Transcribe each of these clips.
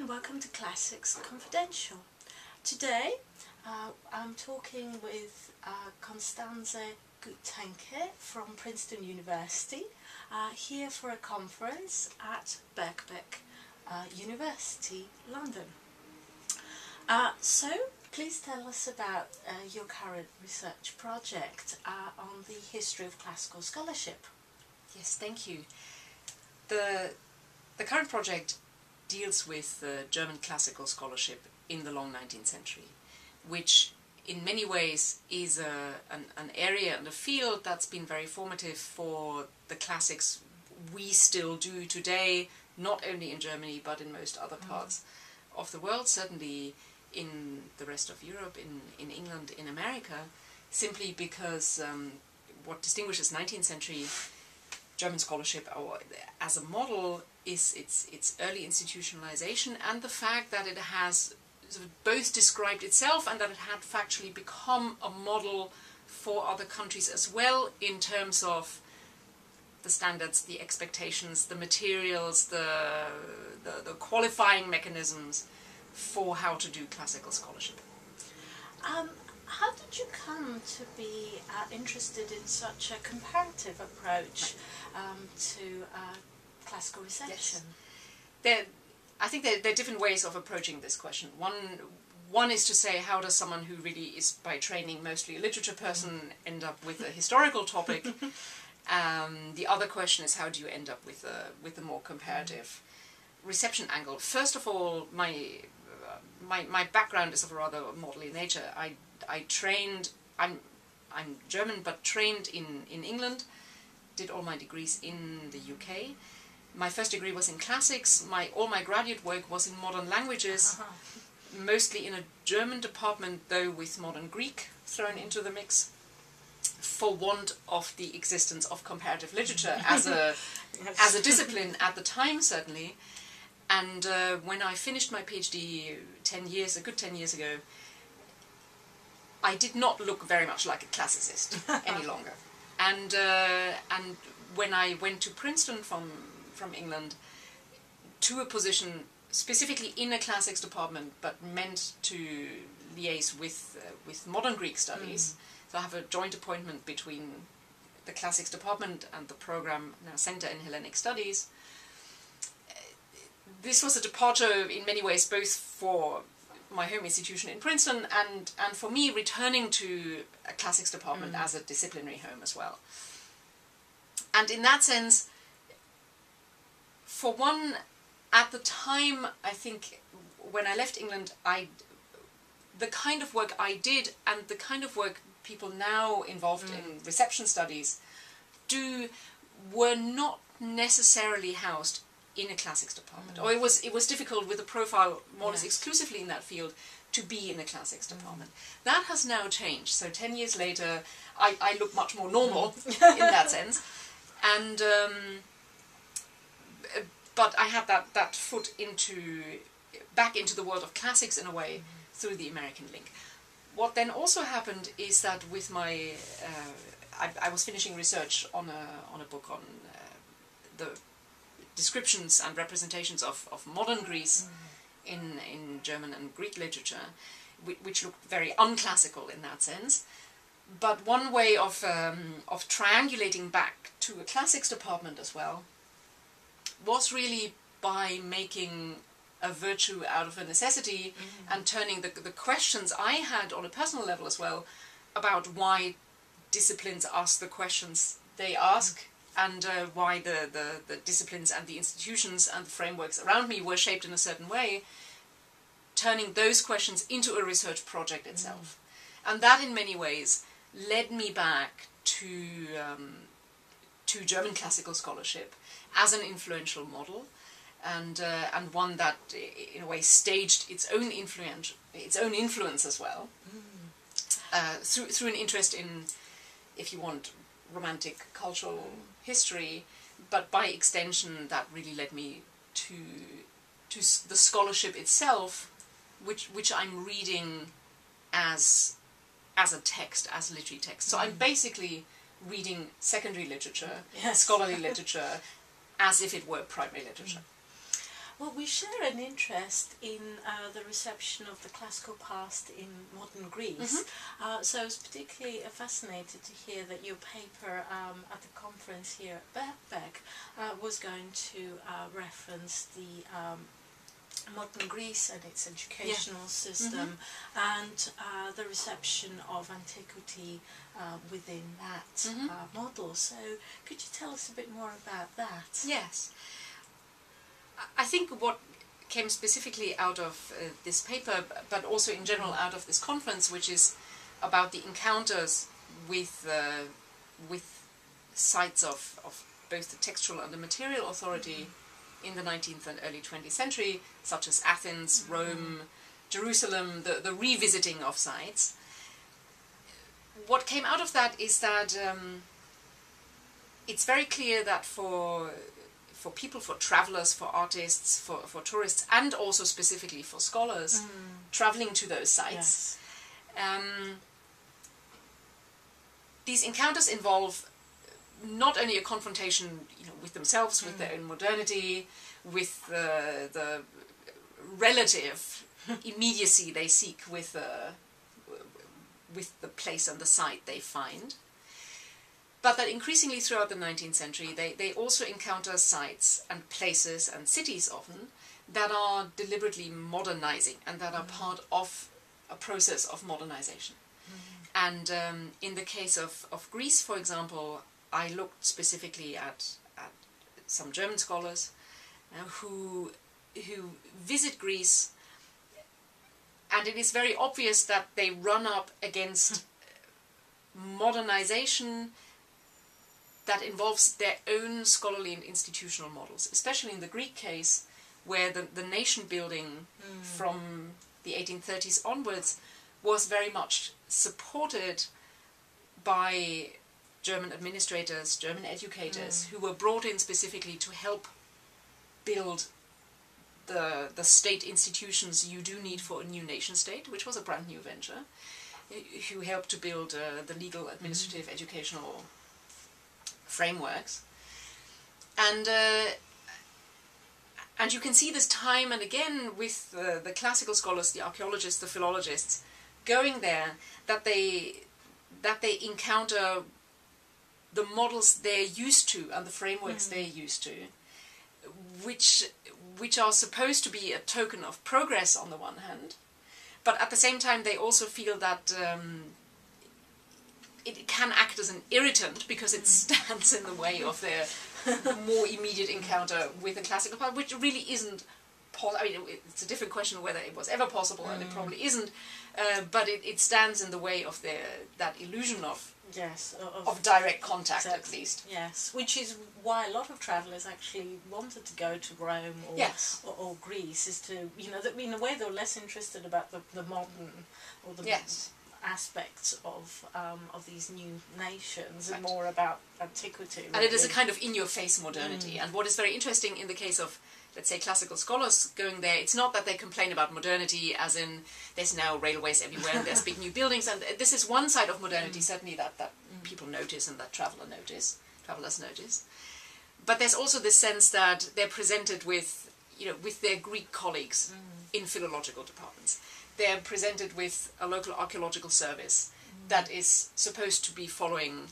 and welcome to Classics Confidential. Today I'm talking with Constanze Güthenke from Princeton University, here for a conference at Birkbeck University, London. So please tell us about your current research project on the history of classical scholarship. Yes, thank you. The current project deals with German classical scholarship in the long 19th century, which in many ways is an area and a field that's been very formative for the classics we still do today, not only in Germany but in most other parts of the world, certainly in the rest of Europe, in England, in America, simply because what distinguishes 19th century German scholarship as a model is its early institutionalization and the fact that it has sort of both described itself and that it had factually become a model for other countries as well, in terms of the standards, the expectations, the materials, the qualifying mechanisms for how to do classical scholarship. How did you come to be interested in such a comparative approach to classical reception? Yes. I think there are different ways of approaching this question. One is to say, how does someone who really is by training mostly a literature person end up with a historical topic? The other question is, how do you end up with a more comparative reception angle? First of all, my background is of a rather modelly nature. I'm German, but trained in England, did all my degrees in the UK. My first degree was in classics, all my graduate work was in modern languages, mostly in a German department, though with modern Greek thrown into the mix, for want of the existence of comparative literature as a discipline at the time, certainly. And when I finished my PhD a good 10 years ago, I did not look very much like a classicist any longer. And when I went to Princeton from England, to a position specifically in a classics department, but meant to liaise with modern Greek studies, so I have a joint appointment between the classics department and the program, now Center in Hellenic Studies. This was a departure in many ways, both for my home institution in Princeton and for me returning to a classics department as a disciplinary home as well. And in that sense, for one, at the time, I think when I left England, the kind of work I did and the kind of work people now involved in reception studies do were not necessarily housed in a classics department, or it was difficult with a profile more or less exclusively in that field to be in a classics department. That has now changed. So 10 years later, I look much more normal in that sense, and but I had that foot back into the world of classics in a way through the American link. What then also happened is that with my I was finishing research on a book on the descriptions and representations of modern Greece in German and Greek literature, which looked very unclassical in that sense. But one way of triangulating back to a classics department as well was really by making a virtue out of a necessity and turning the questions I had on a personal level as well about why disciplines ask the questions they ask, and why the disciplines and the institutions and the frameworks around me were shaped in a certain way, turning those questions into a research project itself. And that in many ways led me back to German classical scholarship as an influential model, and one that in a way staged its own influence as well, through an interest in, if you want, romantic cultural history, but by extension that really led me to the scholarship itself, which I'm reading as a text, as literary text. So I'm basically reading secondary literature, scholarly literature, as if it were primary literature. Well, we share an interest in the reception of the classical past in modern Greece. So I was particularly fascinated to hear that your paper at the conference here at Birkbeck was going to reference the modern Greece and its educational system and the reception of antiquity within that model. So could you tell us a bit more about that? Yes. I think what came specifically out of this paper, but also in general out of this conference, which is about the encounters with sites of both the textual and the material authority in the 19th and early 20th century, such as Athens, Rome, Jerusalem, the revisiting of sites. What came out of that is that it's very clear that for people, for travelers, for artists, for tourists, and also specifically for scholars traveling to those sites, these encounters involve not only a confrontation, with themselves, with their own modernity, with the relative immediacy they seek with the place and the site they find, but that increasingly throughout the 19th century they also encounter sites and places and cities often that are deliberately modernizing and that are part of a process of modernization. And in the case of Greece, for example, I looked specifically at some German scholars who visit Greece, and it is very obvious that they run up against modernization that involves their own scholarly and institutional models, especially in the Greek case, where the nation building from the 1830s onwards was very much supported by German administrators, German educators, who were brought in specifically to help build the state institutions you do need for a new nation state, which was a brand new venture, who helped to build the legal, administrative, educational frameworks. And you can see this time and again with the classical scholars, the archaeologists, the philologists, going there, that they encounter the models they're used to and the frameworks they're used to, which are supposed to be a token of progress on the one hand, but at the same time they also feel that it can act as an irritant because it stands in the way of their more immediate encounter with the classical part, which really isn't possible. I mean, it's a different question whether it was ever possible, and it probably isn't, but it stands in the way of that illusion of direct contact, at least. Yes, which is why a lot of travellers actually wanted to go to Rome or Greece, is to, that in a way they're less interested about the modern or the aspects of these new nations and more about antiquity. Really. And it is a kind of in-your-face modernity. And what is very interesting in the case of, let's say, classical scholars going there, it's not that they complain about modernity as in there's now railways everywhere and there's big new buildings, and this is one side of modernity certainly that people notice and that travelers notice. But there's also this sense that they're presented with their Greek colleagues in philological departments. They're presented with a local archaeological service that is supposed to be following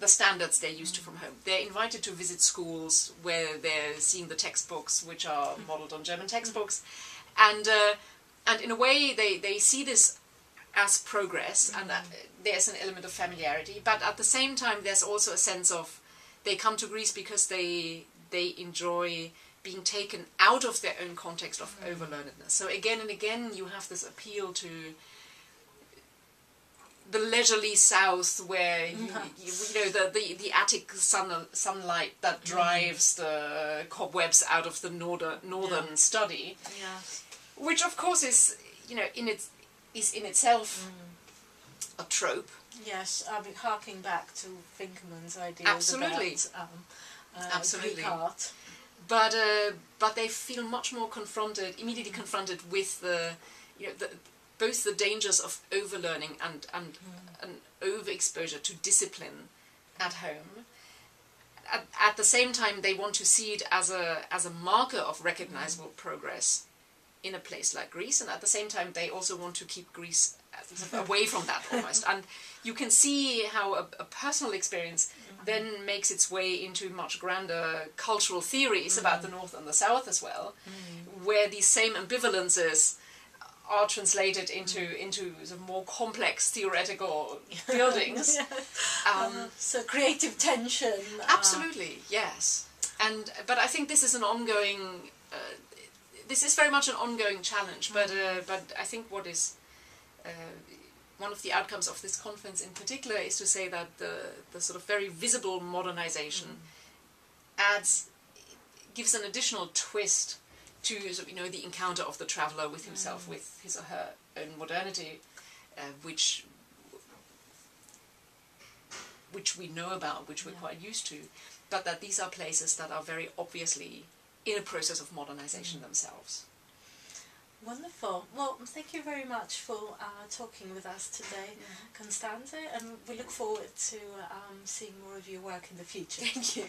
the standards they're used to from home. They're invited to visit schools where they're seeing the textbooks, which are modelled on German textbooks. And in a way, they see this as progress, and there's an element of familiarity. But at the same time, there's also a sense of they come to Greece because they enjoy being taken out of their own context of overlearnedness. So again and again, you have this appeal to the leisurely south, where the Attic sunlight that drives the cobwebs out of the northern study, which of course is in itself a trope. Yes, I mean, harking back to Finkelman's ideas about Greek art. But they feel much more immediately confronted with both the dangers of overlearning and overexposure to discipline at home, at the same time they want to see it as a marker of recognizable progress in a place like Greece, and at the same time they also want to keep Greece away from that almost. And you can see how a personal experience then makes its way into much grander cultural theories about the North and the South as well, where these same ambivalences are translated into sort of more complex theoretical buildings. So creative tension. Absolutely, yes. But I think this is an ongoing. This is very much an ongoing challenge. But I think what is one of the outcomes of this conference in particular is to say that the sort of very visible modernization gives an additional twist to sort of, the encounter of the traveller with himself, with his or her own modernity, which we know about, which we're quite used to, but that these are places that are very obviously in a process of modernization themselves. Wonderful. Well, thank you very much for talking with us today, Constanze, and we look forward to seeing more of your work in the future. Thank you.